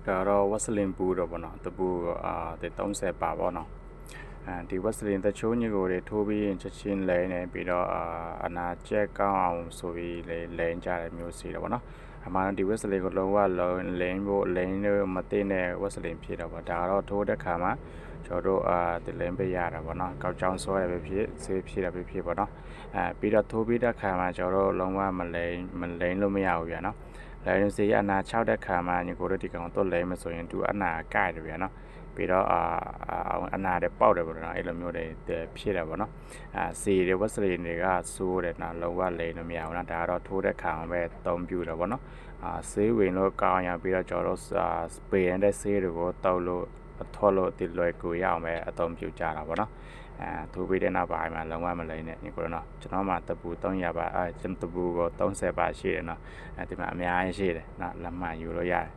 တော့ဝက်စလင်ပူတော့ဗောနော်တပူ30ပါဗောနော်ဒီဝက်စလင်တချိုးညကိုတွေထိုးပြီးရင်ချက်ချင်းလဲနေပြီးတော့အနာကျက်ကောင်းအောင်ဆိုပြီးလဲကြတယ်မျိုးစီတော့ဗောနော်အမှန်ဒီဝက်စလင်ကိုလုံးဝလိန်ဖို့လိန်လို့မသိတဲ့ဝက်စလင်ဖြစ်တော့ဗောဒါတော့ထိုးတဲ့ခါမှာကျွန်တော်တို့ဒီလိန်ပေးရတာဗောနော်ကောက်ကြောင်ဆွဲရပဲဖြစ်ဆေးဖြစ်ရပဲဖြစ်ဗောနော်ပြီးတော့ထိုးပြီးတဲ့ခါမှာကျွန်တော်တို့လုံးဝမလိန်လို့မရဘူးဗျာနော်လဲရင်စီအနာ6တဲ့ခါမှာညီကိုတို့ဒီကောင်တော့လဲမဆိုရင်သူအနာကကြတယ်ဗျာနော်ပြီးတော့အနာတွေပေါက်တယ်ဗောနော်အဲ့လိုမျိုးတွေဖြစ်တယ်ဗောနော်စီတွေဝက်စလင်တွေကဆိုးတယ်နော်လုံးဝလိန်လို့မရဘူးနော်ဒါကတော့ထိုးတဲ့ခါမှာပဲတုံးပြူတယ်ဗောနော်ဆေးဝင်လို့ကောင်းရပြီးတော့ကျွန်တော်တို့စပယ်တဲ့ဆေးတွေကိုတောက်လို့ထော်လို့ဒီလွယ်ကူရအောင်ပဲအသုံးပြုကြတာဗောနော်ထိုးပြီးတဲ့နောက်ပိုင်းမှာလုံးဝမလိန်နဲ့ညီကိုတို့နော်ကျွန်တော်မှတပူ300ပါကျွန်တော်တပူကို30ပါရှိတယ်နော်ဒီမှာအများကြီးရှိတယ်နော်လက်မှတ်ယူလို့ရတယ်